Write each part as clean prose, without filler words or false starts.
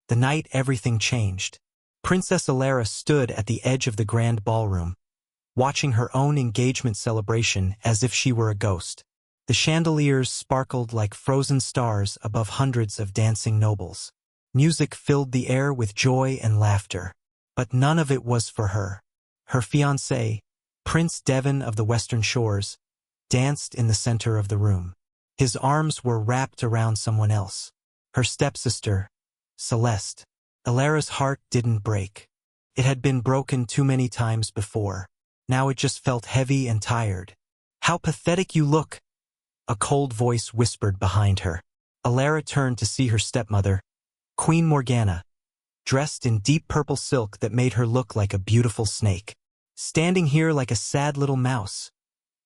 The night everything changed. Princess Alara stood at the edge of the grand ballroom, watching her own engagement celebration as if she were a ghost. The chandeliers sparkled like frozen stars above hundreds of dancing nobles. Music filled the air with joy and laughter. But none of it was for her. Her fiancé, Prince Devon of the Western Shores, danced in the center of the room. His arms were wrapped around someone else. Her stepsister, Celeste. Alara's heart didn't break. It had been broken too many times before. Now it just felt heavy and tired. "How pathetic you look," a cold voice whispered behind her. Alara turned to see her stepmother, Queen Morgana, dressed in deep purple silk that made her look like a beautiful snake. "Standing here like a sad little mouse,"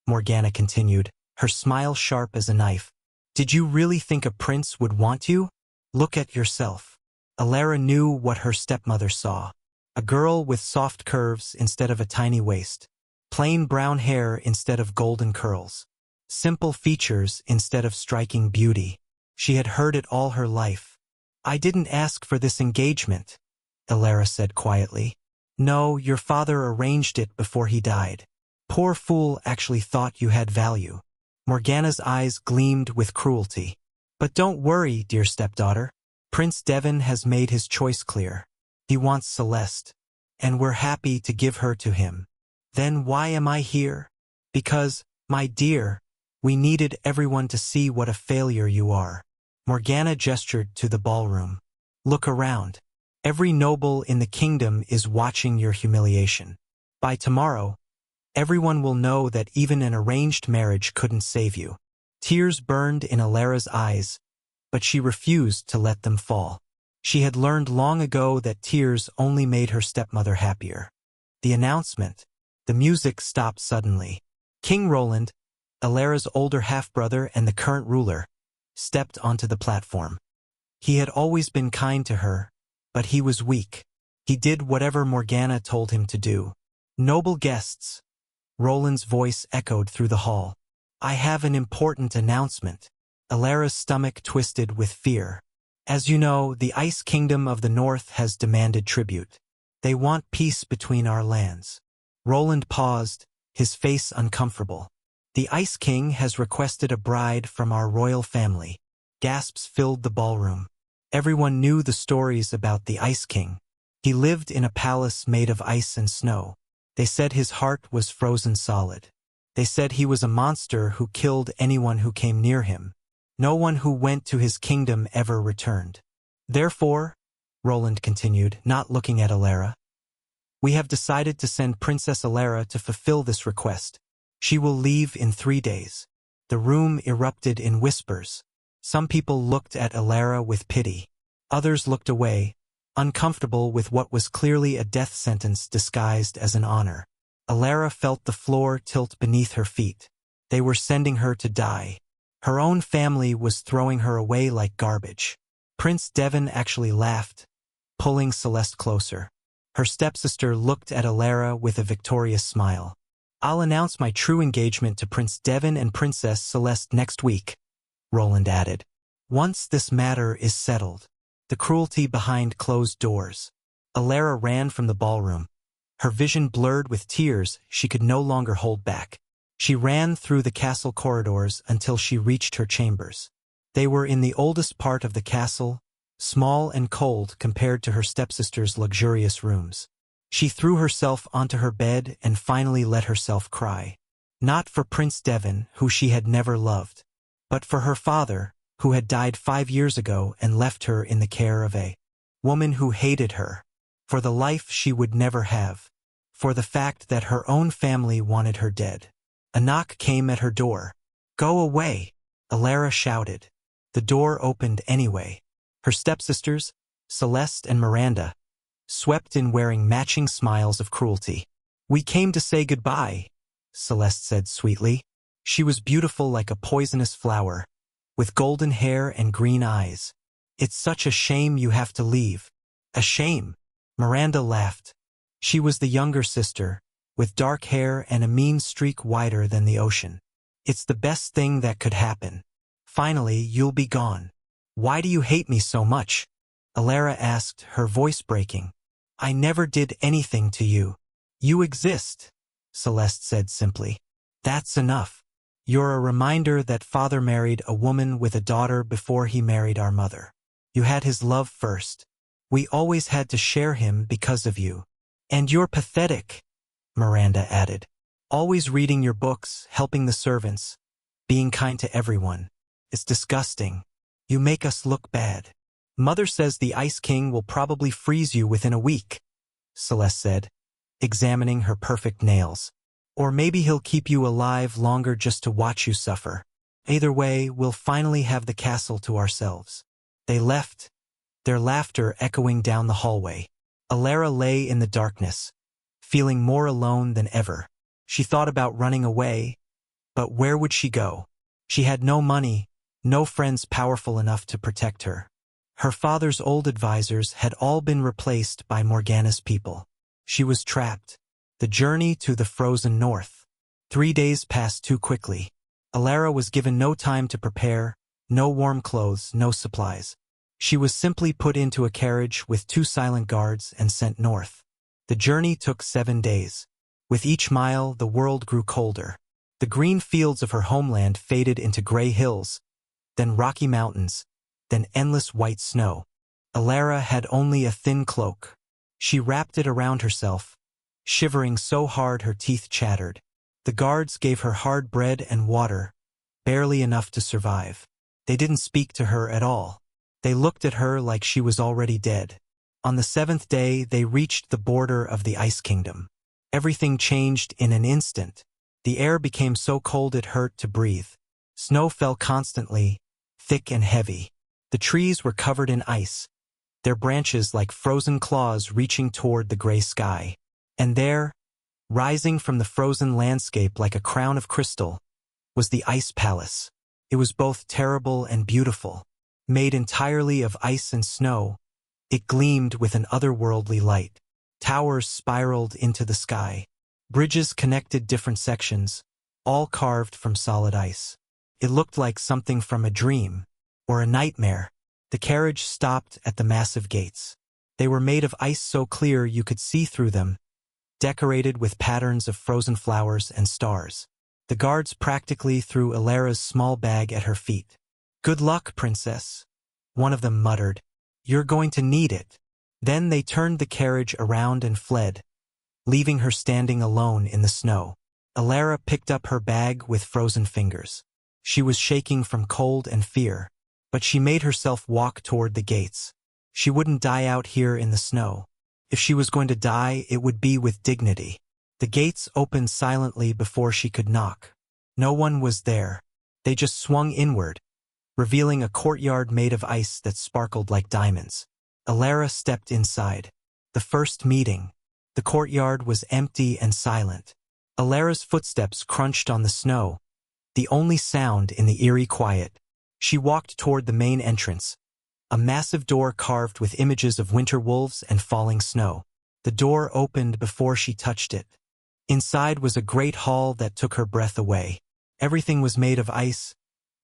Morgana continued, her smile sharp as a knife. "Did you really think a prince would want you? Look at yourself." Alara knew what her stepmother saw. A girl with soft curves instead of a tiny waist. Plain brown hair instead of golden curls. Simple features instead of striking beauty. She had heard it all her life. "I didn't ask for this engagement," Alara said quietly. "No, your father arranged it before he died. Poor fool actually thought you had value." Morgana's eyes gleamed with cruelty. "But don't worry, dear stepdaughter. Prince Devon has made his choice clear. He wants Celeste, and we're happy to give her to him." "Then why am I here?" "Because, my dear, we needed everyone to see what a failure you are." Morgana gestured to the ballroom. "Look around. Every noble in the kingdom is watching your humiliation. By tomorrow, everyone will know that even an arranged marriage couldn't save you." Tears burned in Alara's eyes, but she refused to let them fall. She had learned long ago that tears only made her stepmother happier. The announcement. The music stopped suddenly. King Roland, Alara's older half-brother and the current ruler, stepped onto the platform. He had always been kind to her, but he was weak. He did whatever Morgana told him to do. "Noble guests," Roland's voice echoed through the hall. "I have an important announcement." Alara's stomach twisted with fear. "As you know, the Ice Kingdom of the North has demanded tribute. They want peace between our lands." Roland paused, his face uncomfortable. "The Ice King has requested a bride from our royal family." Gasps filled the ballroom. Everyone knew the stories about the Ice King. He lived in a palace made of ice and snow. They said his heart was frozen solid. They said he was a monster who killed anyone who came near him. No one who went to his kingdom ever returned. "Therefore," Roland continued, not looking at Alara, "we have decided to send Princess Alara to fulfill this request. She will leave in 3 days." The room erupted in whispers. Some people looked at Alara with pity. Others looked away, uncomfortable with what was clearly a death sentence disguised as an honor. Alara felt the floor tilt beneath her feet. They were sending her to die. Her own family was throwing her away like garbage. Prince Devon actually laughed, pulling Celeste closer. Her stepsister looked at Alara with a victorious smile. "I'll announce my true engagement to Prince Devon and Princess Celeste next week," Roland added. "Once this matter is settled." The cruelty behind closed doors. Alara ran from the ballroom. Her vision blurred with tears she could no longer hold back. She ran through the castle corridors until she reached her chambers. They were in the oldest part of the castle, small and cold compared to her stepsister's luxurious rooms. She threw herself onto her bed and finally let herself cry. Not for Prince Devon, who she had never loved, but for her father, who had died 5 years ago and left her in the care of a woman who hated her, for the life she would never have, for the fact that her own family wanted her dead. A knock came at her door. "Go away," Alara shouted. The door opened anyway. Her stepsisters, Celeste and Miranda, swept in wearing matching smiles of cruelty. "We came to say goodbye," Celeste said sweetly. She was beautiful like a poisonous flower, with golden hair and green eyes. "It's such a shame you have to leave." "A shame?" Miranda laughed. She was the younger sister, with dark hair and a mean streak wider than the ocean. "It's the best thing that could happen. Finally, you'll be gone." "Why do you hate me so much?" Alara asked, her voice breaking. I never did anything to you. You exist, Celeste said simply. That's enough. You're a reminder that father married a woman with a daughter before he married our mother. You had his love first. We always had to share him because of you. And you're pathetic, Miranda added. Always reading your books, helping the servants, being kind to everyone. It's disgusting. You make us look bad. Mother says the Ice King will probably freeze you within a week, Celeste said, examining her perfect nails. Or maybe he'll keep you alive longer just to watch you suffer. Either way, we'll finally have the castle to ourselves. They left, their laughter echoing down the hallway. Alara lay in the darkness, feeling more alone than ever. She thought about running away, but where would she go? She had no money, no friends powerful enough to protect her. Her father's old advisors had all been replaced by Morgana's people. She was trapped. The journey to the frozen north. 3 days passed too quickly. Alara was given no time to prepare, no warm clothes, no supplies. She was simply put into a carriage with 2 silent guards and sent north. The journey took 7 days. With each mile, the world grew colder. The green fields of her homeland faded into gray hills, then rocky mountains, then endless white snow. Alara had only a thin cloak. She wrapped it around herself, shivering so hard her teeth chattered. The guards gave her hard bread and water, barely enough to survive. They didn't speak to her at all. They looked at her like she was already dead. On the 7th day, they reached the border of the Ice Kingdom. Everything changed in an instant. The air became so cold it hurt to breathe. Snow fell constantly, thick and heavy. The trees were covered in ice, their branches like frozen claws reaching toward the gray sky. And there, rising from the frozen landscape like a crown of crystal, was the Ice Palace. It was both terrible and beautiful. Made entirely of ice and snow, it gleamed with an otherworldly light. Towers spiraled into the sky. Bridges connected different sections, all carved from solid ice. It looked like something from a dream, or a nightmare. The carriage stopped at the massive gates. They were made of ice so clear you could see through them, decorated with patterns of frozen flowers and stars. The guards practically threw Alara's small bag at her feet. Good luck, princess, one of them muttered. You're going to need it. Then they turned the carriage around and fled, leaving her standing alone in the snow. Alara picked up her bag with frozen fingers. She was shaking from cold and fear, but she made herself walk toward the gates. She wouldn't die out here in the snow. If she was going to die, it would be with dignity. The gates opened silently before she could knock. No one was there. They just swung inward, revealing a courtyard made of ice that sparkled like diamonds. Alara stepped inside. The first meeting. The courtyard was empty and silent. Alara's footsteps crunched on the snow, the only sound in the eerie quiet. She walked toward the main entrance, a massive door carved with images of winter wolves and falling snow. The door opened before she touched it. Inside was a great hall that took her breath away. Everything was made of ice,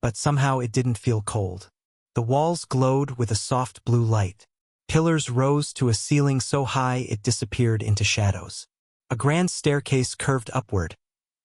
but somehow it didn't feel cold. The walls glowed with a soft blue light. Pillars rose to a ceiling so high it disappeared into shadows. A grand staircase curved upward,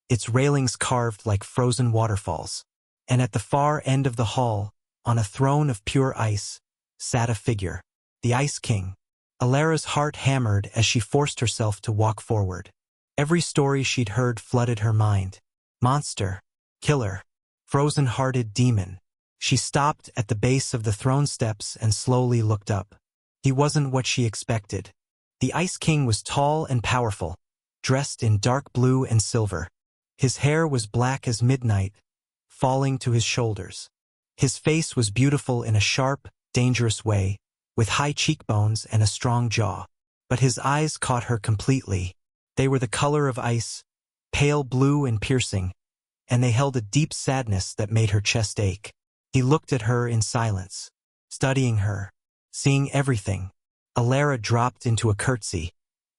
its railings carved like frozen waterfalls. And at the far end of the hall, on a throne of pure ice, sat a figure, the Ice King. Alara's heart hammered as she forced herself to walk forward. Every story she'd heard flooded her mind. Monster, killer, frozen-hearted demon. She stopped at the base of the throne steps and slowly looked up. He wasn't what she expected. The Ice King was tall and powerful, dressed in dark blue and silver. His hair was black as midnight, falling to his shoulders. His face was beautiful in a sharp, dangerous way, with high cheekbones and a strong jaw. But his eyes caught her completely. They were the color of ice, pale blue and piercing, and they held a deep sadness that made her chest ache. He looked at her in silence, studying her, seeing everything. Alara dropped into a curtsy,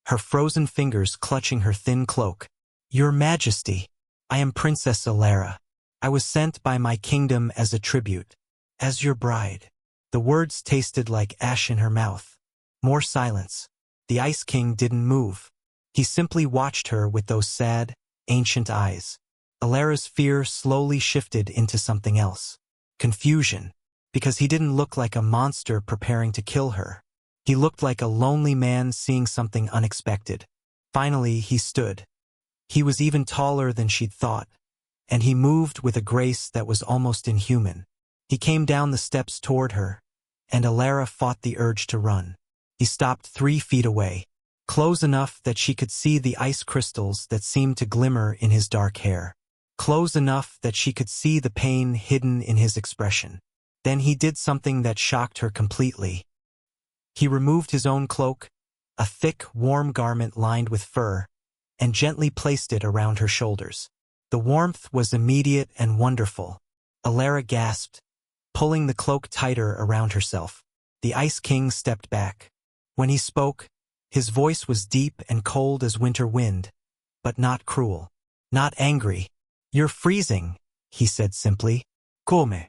her frozen fingers clutching her thin cloak. Your Majesty, I am Princess Alara. I was sent by my kingdom as a tribute, as your bride. The words tasted like ash in her mouth. More silence. The Ice King didn't move. He simply watched her with those sad, ancient eyes. Alara's fear slowly shifted into something else. Confusion. Because he didn't look like a monster preparing to kill her. He looked like a lonely man seeing something unexpected. Finally, he stood. He was even taller than she'd thought, and he moved with a grace that was almost inhuman. He came down the steps toward her, and Alara fought the urge to run. He stopped 3 feet away, close enough that she could see the ice crystals that seemed to glimmer in his dark hair. Close enough that she could see the pain hidden in his expression. Then he did something that shocked her completely. He removed his own cloak, a thick, warm garment lined with fur, and gently placed it around her shoulders. The warmth was immediate and wonderful. Alara gasped, pulling the cloak tighter around herself. The Ice King stepped back. When he spoke, his voice was deep and cold as winter wind, but not cruel, not angry. "You're freezing," he said simply. "Come."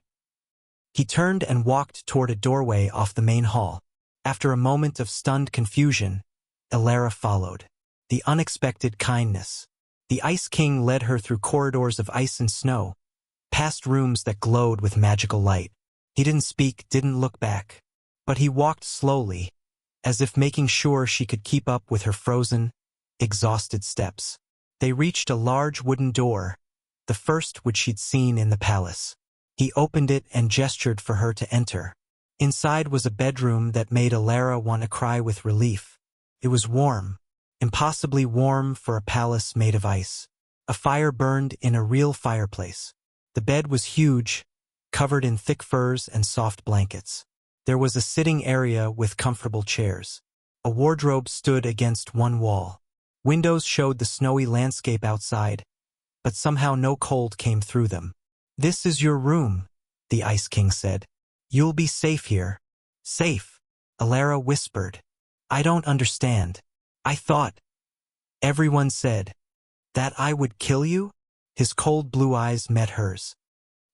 He turned and walked toward a doorway off the main hall. After a moment of stunned confusion, Alara followed. The unexpected kindness. The Ice King led her through corridors of ice and snow, past rooms that glowed with magical light. He didn't speak, didn't look back, but he walked slowly, as if making sure she could keep up with her frozen, exhausted steps. They reached a large wooden door, the first which she'd seen in the palace. He opened it and gestured for her to enter. Inside was a bedroom that made Alara want to cry with relief. It was warm, impossibly warm for a palace made of ice. A fire burned in a real fireplace. The bed was huge, covered in thick furs and soft blankets. There was a sitting area with comfortable chairs. A wardrobe stood against one wall. Windows showed the snowy landscape outside, but somehow no cold came through them. "This is your room," the Ice King said. "You'll be safe here." "Safe?" Alara whispered. "I don't understand. I thought everyone said that I would kill you?" His cold blue eyes met hers.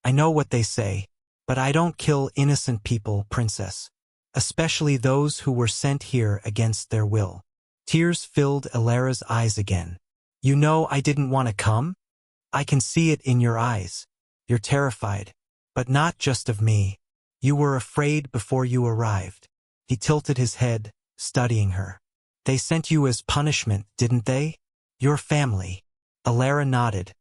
"I know what they say, but I don't kill innocent people, Princess. Especially those who were sent here against their will." Tears filled Alara's eyes again. "You know I didn't want to come? I can see it in your eyes. You're terrified, but not just of me. You were afraid before you arrived." He tilted his head, studying her. "They sent you as punishment, didn't they? Your family." Alara nodded,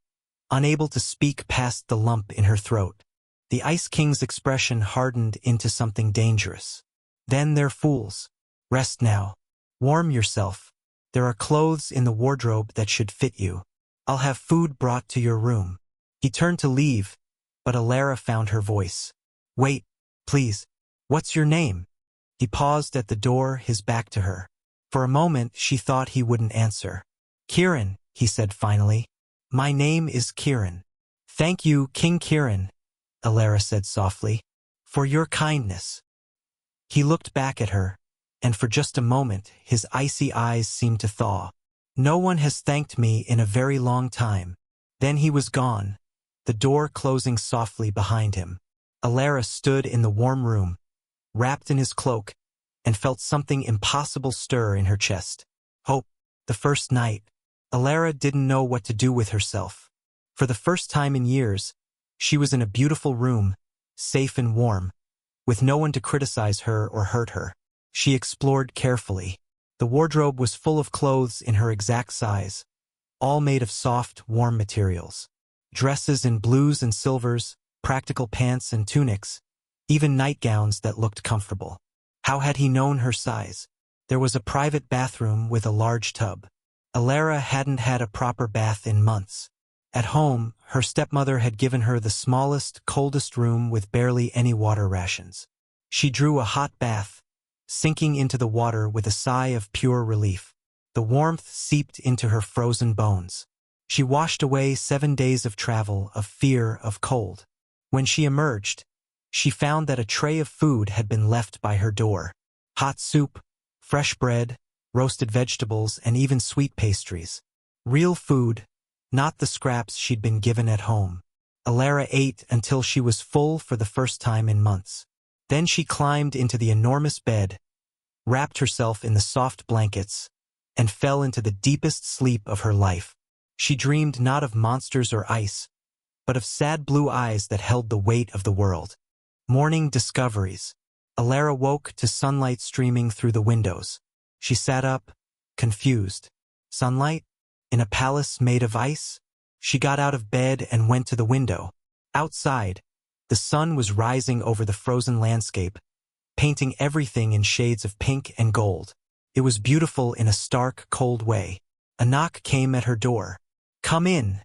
unable to speak past the lump in her throat. The Ice King's expression hardened into something dangerous. "Then they're fools. Rest now. Warm yourself. There are clothes in the wardrobe that should fit you. I'll have food brought to your room." He turned to leave, but Alara found her voice. "Wait, please. What's your name?" He paused at the door, his back to her. For a moment, she thought he wouldn't answer. "Kiran," he said finally. "My name is Kiran." "Thank you, King Kiran," Alara said softly, "for your kindness." He looked back at her, and for just a moment, his icy eyes seemed to thaw. "No one has thanked me in a very long time." Then he was gone, the door closing softly behind him. Alara stood in the warm room, wrapped in his cloak, and felt something impossible stir in her chest. Hope. The first night, Alara didn't know what to do with herself. For the first time in years, she was in a beautiful room, safe and warm, with no one to criticize her or hurt her. She explored carefully. The wardrobe was full of clothes in her exact size, all made of soft, warm materials. Dresses in blues and silvers, practical pants and tunics, even nightgowns that looked comfortable. How had he known her size? There was a private bathroom with a large tub. Alara hadn't had a proper bath in months. At home, her stepmother had given her the smallest, coldest room with barely any water rations. She drew a hot bath, sinking into the water with a sigh of pure relief. The warmth seeped into her frozen bones. She washed away 7 days of travel, of fear, of cold. When she emerged, she found that a tray of food had been left by her door. Hot soup, fresh bread, roasted vegetables, and even sweet pastries. Real food, not the scraps she'd been given at home. Alara ate until she was full for the first time in months. Then she climbed into the enormous bed, wrapped herself in the soft blankets, and fell into the deepest sleep of her life. She dreamed not of monsters or ice, but of sad blue eyes that held the weight of the world. Morning discoveries. Alara woke to sunlight streaming through the windows. She sat up, confused. Sunlight? In a palace made of ice? She got out of bed and went to the window. Outside, the sun was rising over the frozen landscape, painting everything in shades of pink and gold. It was beautiful in a stark, cold way. A knock came at her door. "Come in,"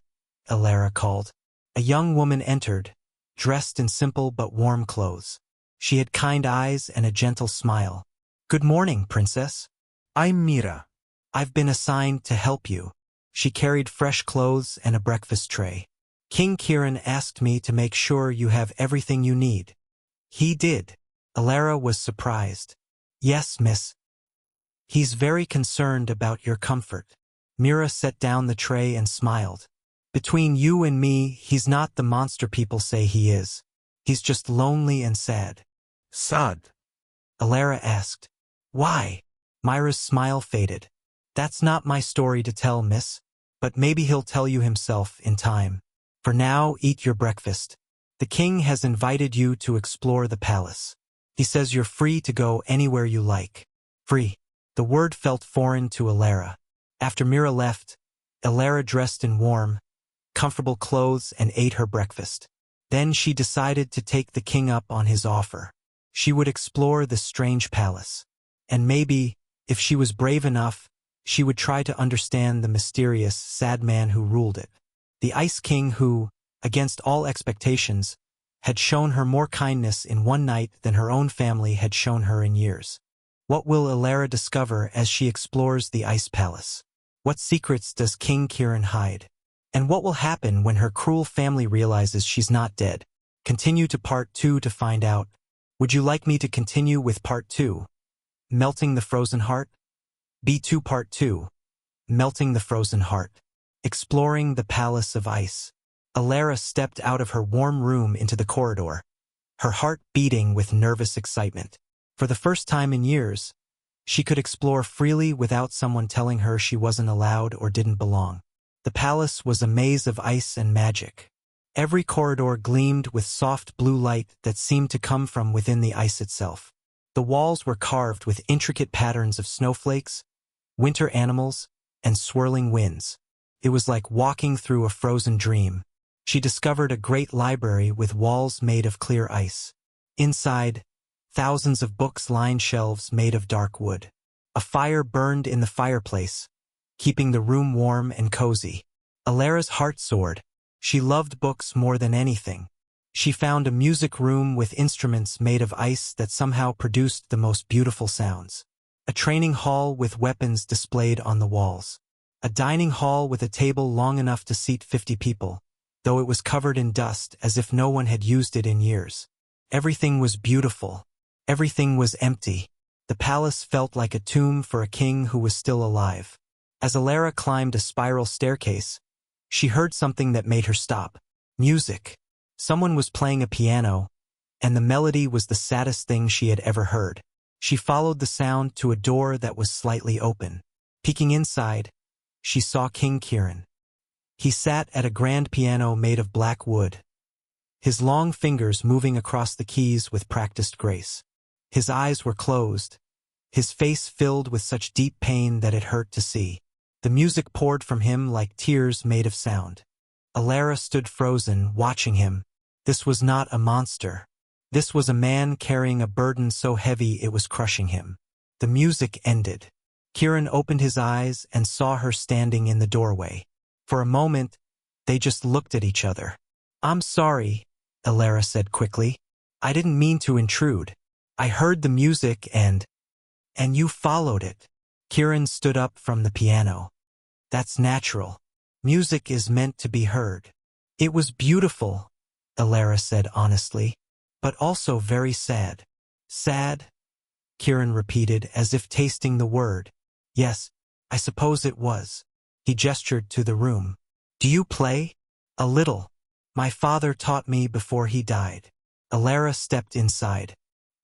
Alara called. A young woman entered, dressed in simple but warm clothes. She had kind eyes and a gentle smile. "Good morning, princess." I'm Mira. "I've been assigned to help you." She carried fresh clothes and a breakfast tray. "King Kiran asked me to make sure you have everything you need." "He did." Alara was surprised. "Yes, miss. He's very concerned about your comfort." Mira set down the tray and smiled. "Between you and me, he's not the monster people say he is. He's just lonely and sad." Sad. Alara asked. "Why?" Mira's smile faded. "That's not my story to tell, miss. But maybe he'll tell you himself in time. For now, eat your breakfast. The king has invited you to explore the palace. He says you're free to go anywhere you like." Free. The word felt foreign to Alara. After Mira left, Alara dressed in warm, comfortable clothes and ate her breakfast. Then she decided to take the king up on his offer. She would explore the strange palace. And maybe, if she was brave enough, she would try to understand the mysterious, sad man who ruled it. The Ice King who, against all expectations, had shown her more kindness in one night than her own family had shown her in years. What will Alara discover as she explores the Ice Palace? What secrets does King Kiran hide? And what will happen when her cruel family realizes she's not dead? Continue to part 2 to find out. Would you like me to continue with part 2? Melting the Frozen Heart? B2 Part 2. Melting the Frozen Heart. Exploring the Palace of Ice. Alara stepped out of her warm room into the corridor, her heart beating with nervous excitement. For the first time in years, she could explore freely without someone telling her she wasn't allowed or didn't belong. The palace was a maze of ice and magic. Every corridor gleamed with soft blue light that seemed to come from within the ice itself. The walls were carved with intricate patterns of snowflakes, winter animals, and swirling winds. It was like walking through a frozen dream. She discovered a great library with walls made of clear ice. Inside, thousands of books lined shelves made of dark wood. A fire burned in the fireplace, keeping the room warm and cozy. Alara's heart soared. She loved books more than anything. She found a music room with instruments made of ice that somehow produced the most beautiful sounds. A training hall with weapons displayed on the walls. A dining hall with a table long enough to seat 50 people, though it was covered in dust as if no one had used it in years. Everything was beautiful. Everything was empty. The palace felt like a tomb for a king who was still alive. As Alara climbed a spiral staircase, she heard something that made her stop. Music. Someone was playing a piano, and the melody was the saddest thing she had ever heard. She followed the sound to a door that was slightly open. Peeking inside, she saw King Kiran. He sat at a grand piano made of black wood, his long fingers moving across the keys with practiced grace. His eyes were closed, his face filled with such deep pain that it hurt to see. The music poured from him like tears made of sound. Alara stood frozen, watching him. This was not a monster. This was a man carrying a burden so heavy it was crushing him. The music ended. Kiran opened his eyes and saw her standing in the doorway. For a moment, they just looked at each other. "I'm sorry," Alara said quickly. "I didn't mean to intrude. I heard the music and you followed it." Kiran stood up from the piano. "That's natural. Music is meant to be heard." "It was beautiful," Alara said honestly, "but also very sad." "Sad?" Kiran repeated as if tasting the word. "Yes, I suppose it was." He gestured to the room. "Do you play?" "A little. My father taught me before he died." Alara stepped inside.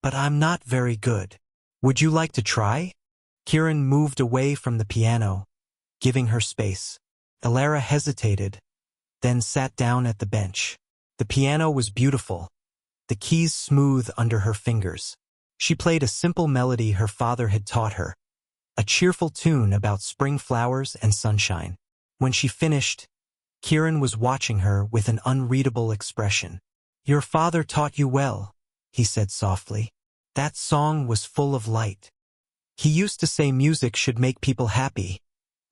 but I'm not very good. Would you like to try? Kieran moved away from the piano, giving her space. Elara hesitated, then sat down at the bench. The piano was beautiful, the keys smooth under her fingers. She played a simple melody her father had taught her, a cheerful tune about spring flowers and sunshine. When she finished, Kieran was watching her with an unreadable expression. Your father taught you well, he said softly. That song was full of light. He used to say music should make people happy,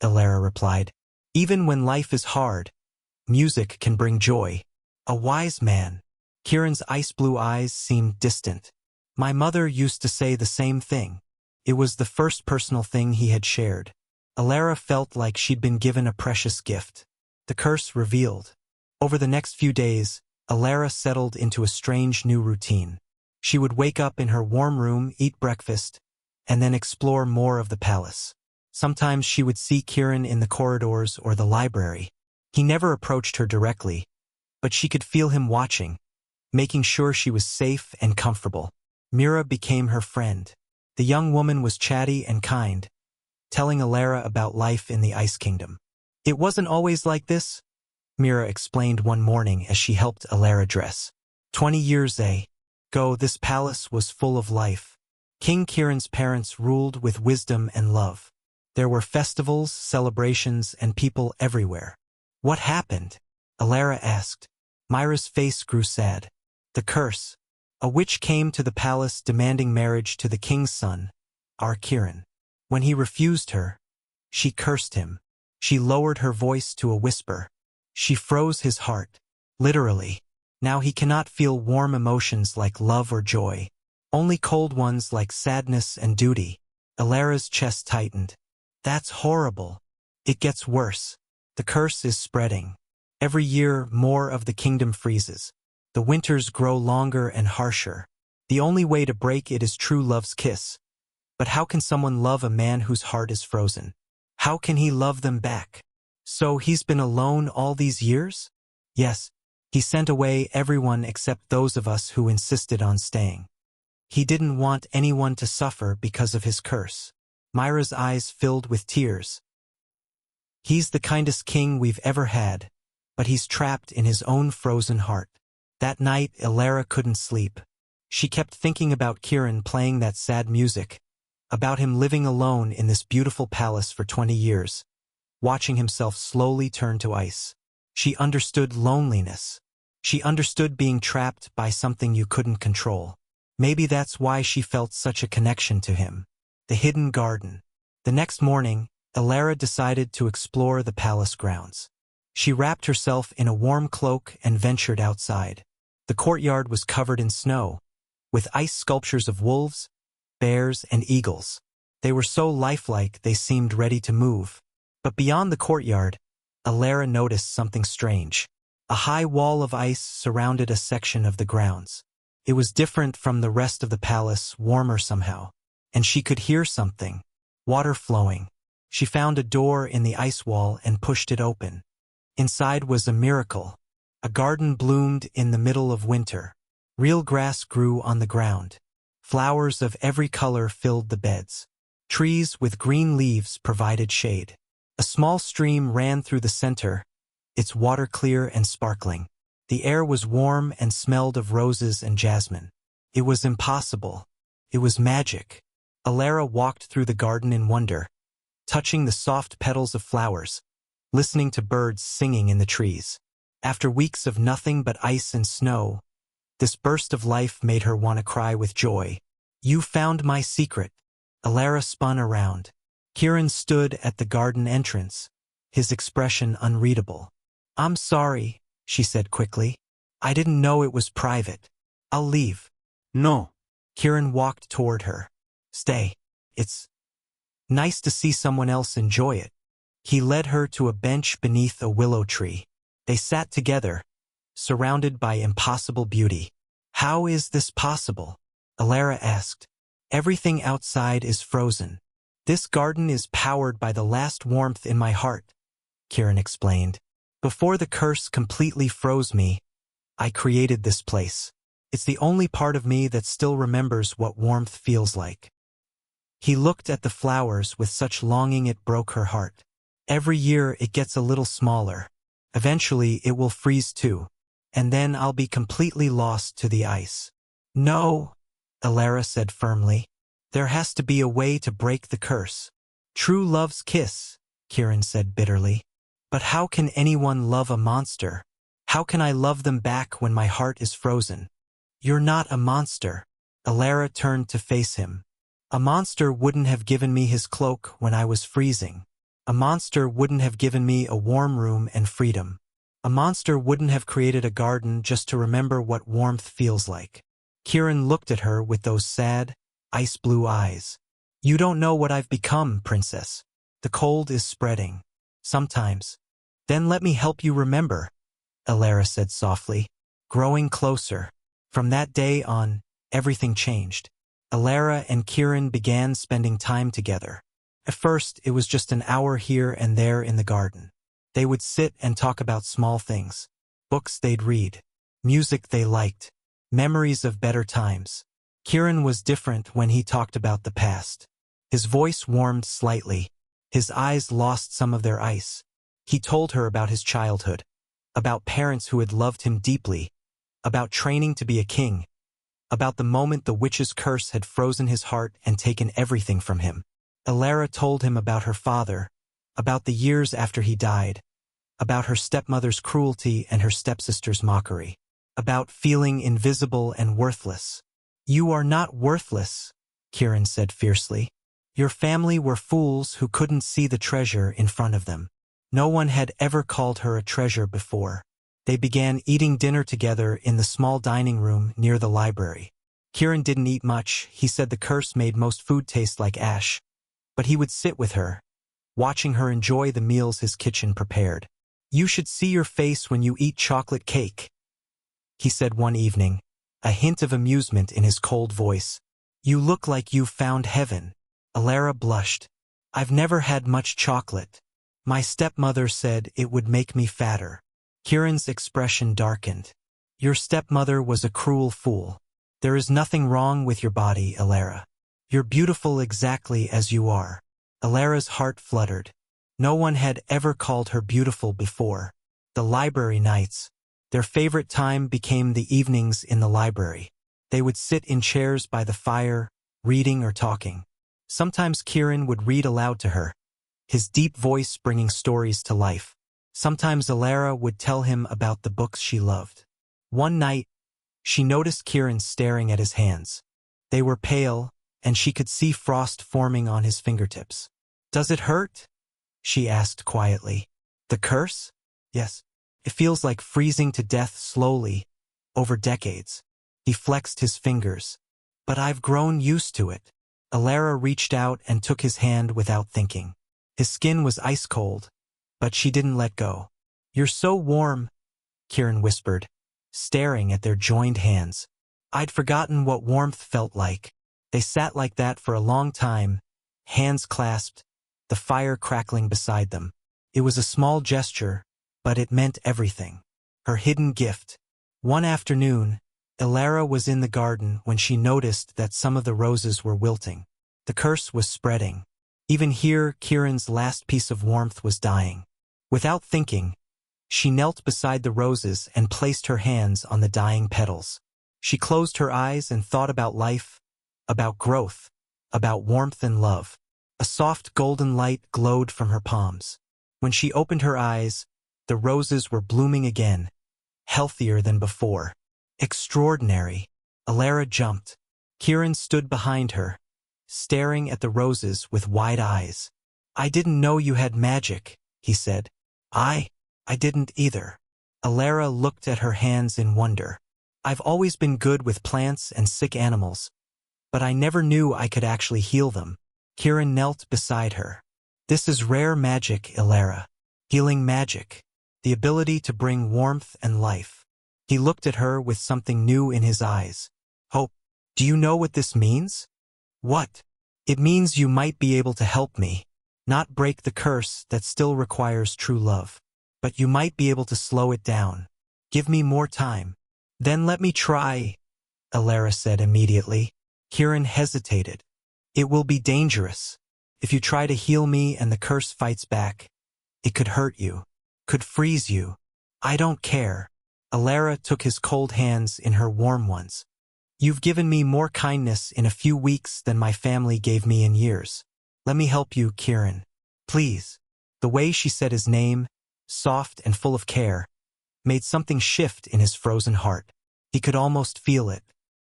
Elara replied. Even when life is hard, music can bring joy. A wise man. Kieran's ice-blue eyes seemed distant. My mother used to say the same thing. It was the first personal thing he had shared. Elara felt like she'd been given a precious gift. The curse revealed. Over the next few days, Elara settled into a strange new routine. She would wake up in her warm room, eat breakfast, and then explore more of the palace. Sometimes she would see Kieran in the corridors or the library. He never approached her directly, but she could feel him watching, making sure she was safe and comfortable. Mira became her friend. The young woman was chatty and kind, telling Elara about life in the Ice Kingdom. It wasn't always like this, Mira explained one morning as she helped Elara dress. 20 years ago, this palace was full of life. King Kieran's parents ruled with wisdom and love. There were festivals, celebrations, and people everywhere. What happened? Elara asked. Myra's face grew sad. The curse. A witch came to the palace demanding marriage to the king's son, our Kieran. When he refused her, she cursed him. She lowered her voice to a whisper. She froze his heart. Literally. Now he cannot feel warm emotions like love or joy. Only cold ones like sadness and duty. Elara's chest tightened. That's horrible. It gets worse. The curse is spreading. Every year, more of the kingdom freezes. The winters grow longer and harsher. The only way to break it is true love's kiss. But how can someone love a man whose heart is frozen? How can he love them back? So he's been alone all these years? Yes, he sent away everyone except those of us who insisted on staying. He didn't want anyone to suffer because of his curse. Myra's eyes filled with tears. He's the kindest king we've ever had, but he's trapped in his own frozen heart. That night, Elara couldn't sleep. She kept thinking about Kieran playing that sad music, about him living alone in this beautiful palace for 20 years, watching himself slowly turn to ice. She understood loneliness. She understood being trapped by something you couldn't control. Maybe that's why she felt such a connection to him. The hidden garden. The next morning, Elara decided to explore the palace grounds. She wrapped herself in a warm cloak and ventured outside. The courtyard was covered in snow, with ice sculptures of wolves, bears, and eagles. They were so lifelike they seemed ready to move. But beyond the courtyard, Elara noticed something strange. A high wall of ice surrounded a section of the grounds. It was different from the rest of the palace, warmer somehow. And she could hear something. Water flowing. She found a door in the ice wall and pushed it open. Inside was a miracle. A garden bloomed in the middle of winter. Real grass grew on the ground. Flowers of every color filled the beds. Trees with green leaves provided shade. A small stream ran through the center, its water clear and sparkling. The air was warm and smelled of roses and jasmine. It was impossible. It was magic. Elara walked through the garden in wonder, touching the soft petals of flowers, listening to birds singing in the trees. After weeks of nothing but ice and snow, this burst of life made her want to cry with joy. You found my secret. Elara spun around. Kieran stood at the garden entrance, his expression unreadable. I'm sorry, she said quickly. I didn't know it was private. I'll leave. No. Kieran walked toward her. Stay. It's nice to see someone else enjoy it. He led her to a bench beneath a willow tree. They sat together, surrounded by impossible beauty. How is this possible? Elara asked. Everything outside is frozen. This garden is powered by the last warmth in my heart, Kieran explained. Before the curse completely froze me, I created this place. It's the only part of me that still remembers what warmth feels like. He looked at the flowers with such longing it broke her heart. Every year it gets a little smaller. Eventually it will freeze too. And then I'll be completely lost to the ice. No, Alara said firmly. There has to be a way to break the curse. True love's kiss, Kieran said bitterly. But how can anyone love a monster? How can I love them back when my heart is frozen? You're not a monster. Alara turned to face him. A monster wouldn't have given me his cloak when I was freezing. A monster wouldn't have given me a warm room and freedom. A monster wouldn't have created a garden just to remember what warmth feels like. Kieran looked at her with those sad, ice-blue eyes. You don't know what I've become, princess. The cold is spreading. Sometimes. Then let me help you remember, Alara said softly, growing closer. From that day on, everything changed. Alara and Kieran began spending time together. At first, it was just an hour here and there in the garden. They would sit and talk about small things. Books they'd read. Music they liked. Memories of better times. Kieran was different when he talked about the past. His voice warmed slightly. His eyes lost some of their ice. He told her about his childhood. About parents who had loved him deeply. About training to be a king. About the moment the witch's curse had frozen his heart and taken everything from him. Alara told him about her father. About the years after he died. About her stepmother's cruelty and her stepsister's mockery. About feeling invisible and worthless. You are not worthless, Kieran said fiercely. Your family were fools who couldn't see the treasure in front of them. No one had ever called her a treasure before. They began eating dinner together in the small dining room near the library. Kieran didn't eat much. He said the curse made most food taste like ash. But he would sit with her, watching her enjoy the meals his kitchen prepared. You should see your face when you eat chocolate cake, he said one evening, a hint of amusement in his cold voice. You look like you've found heaven. Alara blushed. I've never had much chocolate. My stepmother said it would make me fatter. Kieran's expression darkened. Your stepmother was a cruel fool. There is nothing wrong with your body, Alara. You're beautiful exactly as you are. Alara's heart fluttered. No one had ever called her beautiful before. The library nights. Their favorite time became the evenings in the library. They would sit in chairs by the fire, reading or talking. Sometimes Kieran would read aloud to her, his deep voice bringing stories to life. Sometimes Alara would tell him about the books she loved. One night, she noticed Kieran staring at his hands. They were pale, and she could see frost forming on his fingertips. Does it hurt? She asked quietly. The curse? Yes. It feels like freezing to death slowly, over decades. He flexed his fingers. But I've grown used to it. Alara reached out and took his hand without thinking. His skin was ice cold, but she didn't let go. You're so warm, Kieran whispered, staring at their joined hands. I'd forgotten what warmth felt like. They sat like that for a long time, hands clasped, the fire crackling beside them. It was a small gesture, but it meant everything. Her hidden gift. One afternoon, Alara was in the garden when she noticed that some of the roses were wilting. The curse was spreading. Even here, Kieran's last piece of warmth was dying. Without thinking, she knelt beside the roses and placed her hands on the dying petals. She closed her eyes and thought about life, about growth, about warmth and love. A soft golden light glowed from her palms. When she opened her eyes, the roses were blooming again, healthier than before. Extraordinary. Alara jumped. Kieran stood behind her, staring at the roses with wide eyes. I didn't know you had magic, he said. I didn't either. Alara looked at her hands in wonder. I've always been good with plants and sick animals, but I never knew I could actually heal them. Kieran knelt beside her. This is rare magic, Alara. Healing magic. The ability to bring warmth and life. He looked at her with something new in his eyes. Hope. Do you know what this means? What? It means you might be able to help me, not break the curse that still requires true love. But you might be able to slow it down. Give me more time. Then let me try, Alara said immediately. Kieran hesitated. It will be dangerous. If you try to heal me and the curse fights back, it could hurt you, could freeze you. I don't care. Alara took his cold hands in her warm ones. You've given me more kindness in a few weeks than my family gave me in years. Let me help you, Kieran. Please. The way she said his name, soft and full of care, made something shift in his frozen heart. He could almost feel it,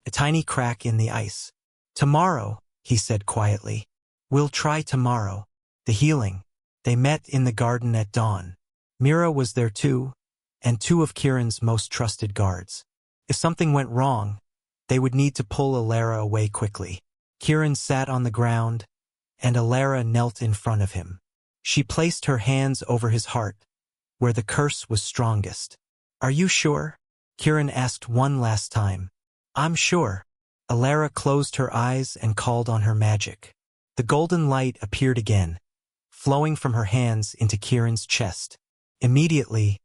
a tiny crack in the ice. Tomorrow, he said quietly. We'll try tomorrow. The healing. They met in the garden at dawn. Mira was there too, and two of Kieran's most trusted guards. If something went wrong, they would need to pull Alara away quickly. Kieran sat on the ground, and Alara knelt in front of him. She placed her hands over his heart, where the curse was strongest. Are you sure? Kieran asked one last time. I'm sure. Alara closed her eyes and called on her magic. The golden light appeared again, flowing from her hands into Kieran's chest. Immediately,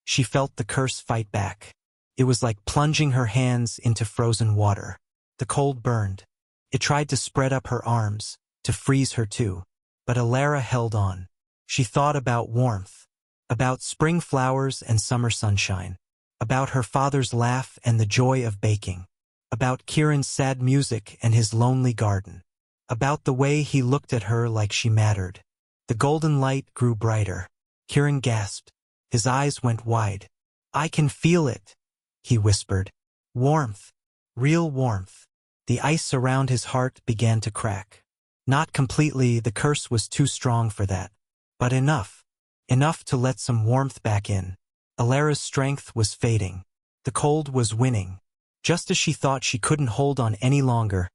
she felt the curse fight back. It was like plunging her hands into frozen water. The cold burned. It tried to spread up her arms, to freeze her too. But Alara held on. She thought about warmth, about spring flowers and summer sunshine, about her father's laugh and the joy of baking, about Kieran's sad music and his lonely garden, about the way he looked at her like she mattered. The golden light grew brighter. Kieran gasped. His eyes went wide. I can feel it, he whispered. Warmth. Real warmth. The ice around his heart began to crack. Not completely, the curse was too strong for that. But enough. Enough to let some warmth back in. Alara's strength was fading. The cold was winning. Just as she thought she couldn't hold on any longer,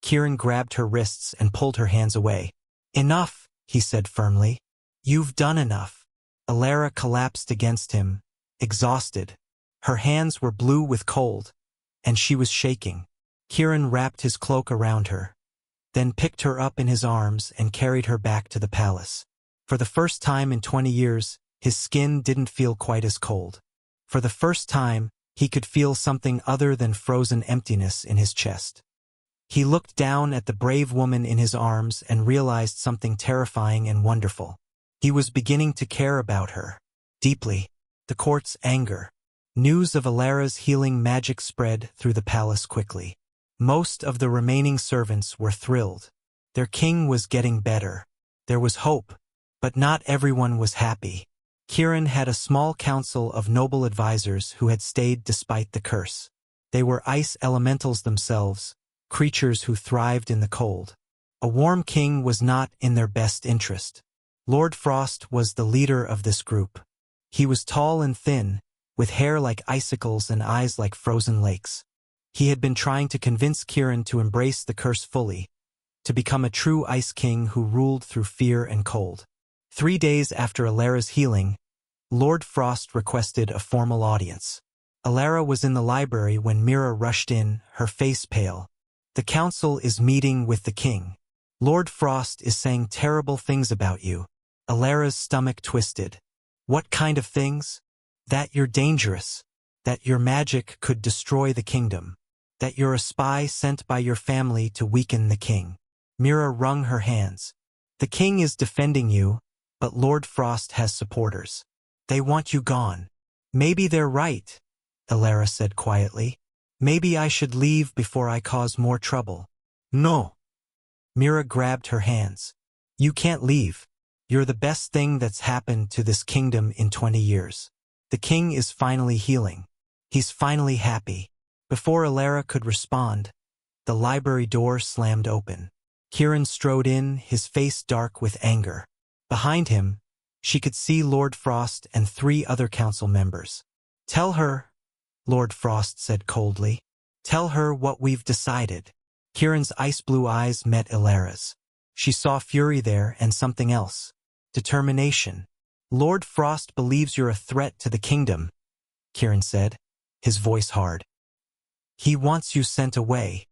Kieran grabbed her wrists and pulled her hands away. Enough, he said firmly. You've done enough. Alara collapsed against him, exhausted. Her hands were blue with cold, and she was shaking. Kieran wrapped his cloak around her, then picked her up in his arms and carried her back to the palace. For the first time in 20 years, his skin didn't feel quite as cold. For the first time, he could feel something other than frozen emptiness in his chest. He looked down at the brave woman in his arms and realized something terrifying and wonderful. He was beginning to care about her. Deeply. The court's anger. News of Alara's healing magic spread through the palace quickly. Most of the remaining servants were thrilled. Their king was getting better. There was hope, but not everyone was happy. Kieran had a small council of noble advisors who had stayed despite the curse. They were ice elementals themselves, creatures who thrived in the cold. A warm king was not in their best interest. Lord Frost was the leader of this group. He was tall and thin, with hair like icicles and eyes like frozen lakes. He had been trying to convince Kieran to embrace the curse fully, to become a true ice king who ruled through fear and cold. 3 days after Alara's healing, Lord Frost requested a formal audience. Alara was in the library when Mira rushed in, her face pale. The council is meeting with the king. Lord Frost is saying terrible things about you. Alara's stomach twisted. What kind of things? That you're dangerous. That your magic could destroy the kingdom. That you're a spy sent by your family to weaken the king. Mira wrung her hands. The king is defending you, but Lord Frost has supporters. They want you gone. Maybe they're right, Alara said quietly. Maybe I should leave before I cause more trouble. No. Mira grabbed her hands. You can't leave. You're the best thing that's happened to this kingdom in 20 years. The king is finally healing. He's finally happy. Before Alara could respond, the library door slammed open. Kieran strode in, his face dark with anger. Behind him, she could see Lord Frost and 3 other council members. Tell her, Lord Frost said coldly. Tell her what we've decided. Kieran's ice-blue eyes met Alara's. She saw fury there and something else. Determination. Lord Frost believes you're a threat to the kingdom, Kieran said, his voice hard. He wants you sent away.